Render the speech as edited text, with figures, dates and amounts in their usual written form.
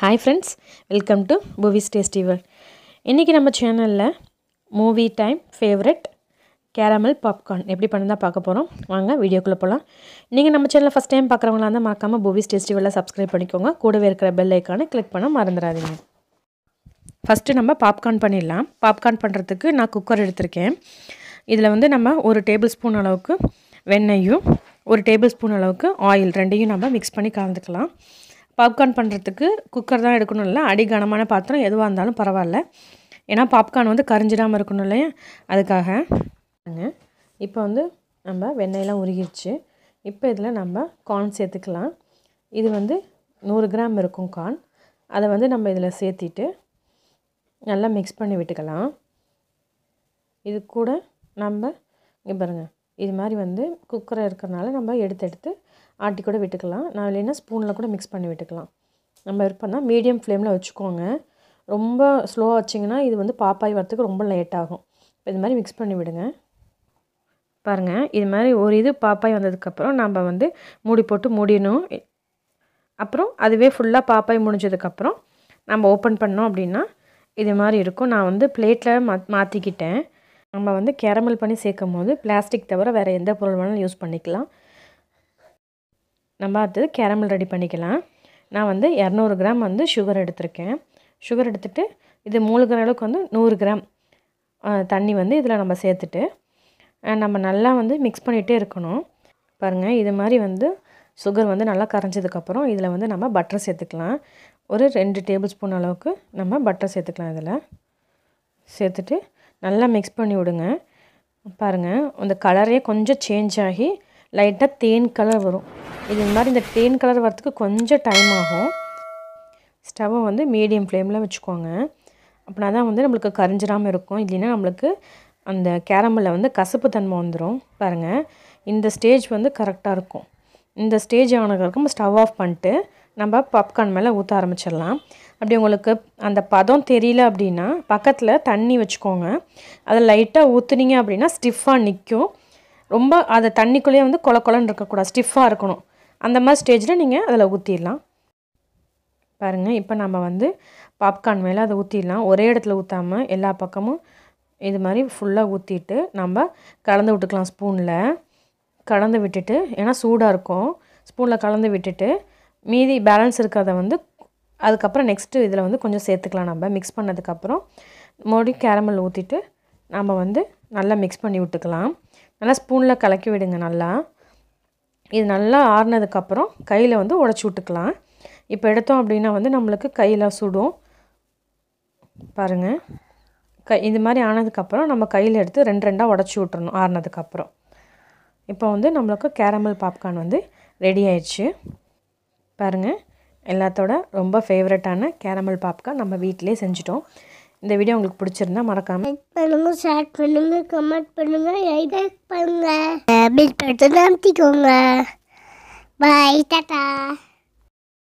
Hi friends, welcome to Buvis Tasty World. இன்னைக்கு நம்ம சேனல்ல movie time favourite caramel popcorn எப்படி பண்ணனும்னு பார்க்க போறோம். வாங்க வீடியோக்குள்ள போலாம். நீங்க நம்ம சேனலை ஃபர்ஸ்ட் டைம் பார்க்கறவங்களா இருந்தா மறக்காம Buvis Tasty World சப்ஸ்கிரைப் பண்ணிக்கோங்க. கூடவே இருக்கிற பெல் ஐகானை கிளிக் பண்ண மறந்துடாதீங்க. ஃபர்ஸ்ட் நம்ம பாப்கார்ன் பண்ணிடலாம். பாப்கார்ன் பண்றதுக்கு நான் குக்கர் எடுத்துர்க்கேன். இதுல வந்து நம்ம 1 டேபிள்ஸ்பூன் அளவுக்கு வெண்ணெயும் 1 டேபிள்ஸ்பூன் அளவுக்கு ஆயில் ரெண்டையும் நம்ம mix பண்ணி கலந்துக்கலாம். பாப்கார்ன் பண்ணுறதுக்கு குக்கர் தான் எடுக்கணும் இல்லை அடி கனமான பாத்திரம் எதுவாக இருந்தாலும் பரவாயில்ல ஏன்னா பாப்கார்ன் வந்து கரிஞ்சிடாமல் இருக்கணும் இல்லையா அதுக்காக இப்போ வந்து நம்ம வெண்ணெயெல்லாம் உருகிடுச்சு இப்போ இதில் நம்ம கார்ன் சேர்த்துக்கலாம் இது வந்து 100 கிராம் இருக்கும் கார்ன் அதை வந்து நம்ம இதில் சேர்த்திட்டு நல்லா மிக்ஸ் பண்ணி விட்டுக்கலாம் இது கூட நம்ம இங்கே பாருங்கள் இது மாதிரி வந்து குக்கரை இருக்கிறனால நம்ம எடுத்து ஆட்டி கூட விட்டுக்கலாம் நான் இல்லைன்னா ஸ்பூனில் கூட மிக்ஸ் பண்ணி விட்டுக்கலாம் நம்ம விருப்பம்னா மீடியம் ஃப்ளேமில் வச்சுக்கோங்க ரொம்ப ஸ்லோவாக வச்சிங்கன்னா இது வந்து பாப்பாய் வரத்துக்கு ரொம்ப லேட் ஆகும் இப்போ இது மாதிரி மிக்ஸ் பண்ணி விடுங்க பாருங்கள் இது மாதிரி ஒரு இது பாப்பாய் வந்ததுக்கப்புறம் நம்ம வந்து மூடி போட்டு மூடிடணும் அப்புறம் அதுவே ஃபுல்லாக பாப்பாய் முடிஞ்சதுக்கப்புறம் நம்ம ஓப்பன் பண்ணோம் அப்படின்னா இது மாதிரி இருக்கும் நான் வந்து பிளேட்டில் மாற்றிக்கிட்டேன் நம்ம வந்து கேரமல் பண்ணி சேர்க்கும் போது பிளாஸ்டிக் தவிர வேறு எந்த பொருள் வேணாலும் யூஸ் பண்ணிக்கலாம் நம்ம அடுத்தது கேரமல் ரெடி பண்ணிக்கலாம் நான் வந்து 200 கிராம் வந்து சுகர் எடுத்திருக்கேன் சுகர் எடுத்துகிட்டு இது மூழ்கிற அளவுக்கு வந்து 100 கிராம் தண்ணி வந்து இதில் நம்ம சேர்த்துட்டு நம்ம நல்லா வந்து மிக்ஸ் பண்ணிகிட்டே இருக்கணும் பாருங்கள் இது மாதிரி வந்து சுகர் வந்து நல்லா கரைஞ்சதுக்கப்புறம் இதில் வந்து நம்ம பட்டர் சேர்த்துக்கலாம் ஒரு 2 டேபிள் ஸ்பூன் அளவுக்கு நம்ம பட்டர் சேர்த்துக்கலாம் இதில் சேர்த்துட்டு நல்லா மிக்ஸ் பண்ணி விடுங்க பாருங்கள் அந்த கலரே கொஞ்சம் சேஞ்ச் ஆகி லைட்டாக தேன் கலர் வரும் இது மாதிரி இந்த தேன் கலர் வரத்துக்கு கொஞ்சம் டைம் ஆகும் ஸ்டவ்வை வந்து மீடியம் ஃப்ளேமில் வச்சுக்கோங்க அப்படின்னா தான் வந்து நம்மளுக்கு கரிஞ்சிடாமல் இருக்கும் இல்லைன்னா நம்மளுக்கு அந்த கேரமலில் வந்து கசப்பு தன்மை வந்துடும் பாருங்கள் இந்த ஸ்டேஜ் வந்து கரெக்டாக இருக்கும் இந்த ஸ்டேஜ் ஆனதுக்கு ஸ்டவ் ஆஃப் பண்ணிட்டு நம்ம பாப்கார்ன் மேலே ஊற்ற ஆரம்பிச்சிடலாம் அப்படி உங்களுக்கு அந்த பதம் தெரியல அப்படின்னா பக்கத்தில் தண்ணி வச்சுக்கோங்க அதை லைட்டாக ஊற்றுனீங்க அப்படின்னா ஸ்டிஃபாக நிற்கும் ரொம்ப அதை தண்ணிக்குள்ளேயே வந்து கொலன்னு இருக்கக்கூடாது ஸ்டிஃபாக இருக்கணும் அந்த மாதிரி ஸ்டேஜில் நீங்கள் அதில் ஊற்றிடலாம் பாருங்கள் இப்போ நம்ம வந்து பாப்கார்ன் மேலே அதை ஊற்றிடலாம் ஒரே இடத்துல ஊற்றாமல் எல்லா பக்கமும் இது மாதிரி ஃபுல்லாக ஊற்றிட்டு நம்ம கலந்து விட்டுக்கலாம் ஸ்பூனில் கலந்து விட்டுட்டு ஏன்னா சூடாக இருக்கும் ஸ்பூனில் கலந்து விட்டுட்டு மீதி பேலன்ஸ் இருக்கிறத வந்து அதுக்கப்புறம் நெக்ஸ்ட்டு இதில் வந்து கொஞ்சம் சேர்த்துக்கலாம் நம்ம மிக்ஸ் பண்ணதுக்கப்புறம் மறுபடியும் கேரமல் ஊற்றிட்டு நம்ம வந்து நல்லா மிக்ஸ் பண்ணி விட்டுக்கலாம் நல்லா ஸ்பூனில் கலக்கி விடுங்க நல்லா இது நல்லா ஆறுனதுக்கப்புறம் கையில் வந்து உடச்சி விட்டுக்கலாம் இப்போ எடுத்தோம் அப்படின்னா வந்து நம்மளுக்கு கையில் சுடும் பாருங்கள் இது மாதிரி ஆனதுக்கப்புறம் நம்ம கையில் எடுத்து 2 உடச்சி விட்டுறணும் ஆறுனதுக்கப்புறம் இப்போ வந்து நம்மளுக்கு கேரமல் பாப்கார்ன் வந்து ரெடி ஆயிடுச்சு பாருங்கள் எல்லாத்தோட ரொம்ப ஃபேவரட்டான கேரமல் பாப்கார்ன் நம்ம வீட்டிலே செஞ்சிட்டோம் இந்த வீடியோ உங்களுக்கு பிடிச்சிருந்தா மறக்காம லைக் பண்ணுங்க ஷேர் பண்ணுங்க கமெண்ட் பண்ணுங்க லைக் பண்ணுங்க பெல் பட்டன் அமுத்திக்கோங்க பை டாடா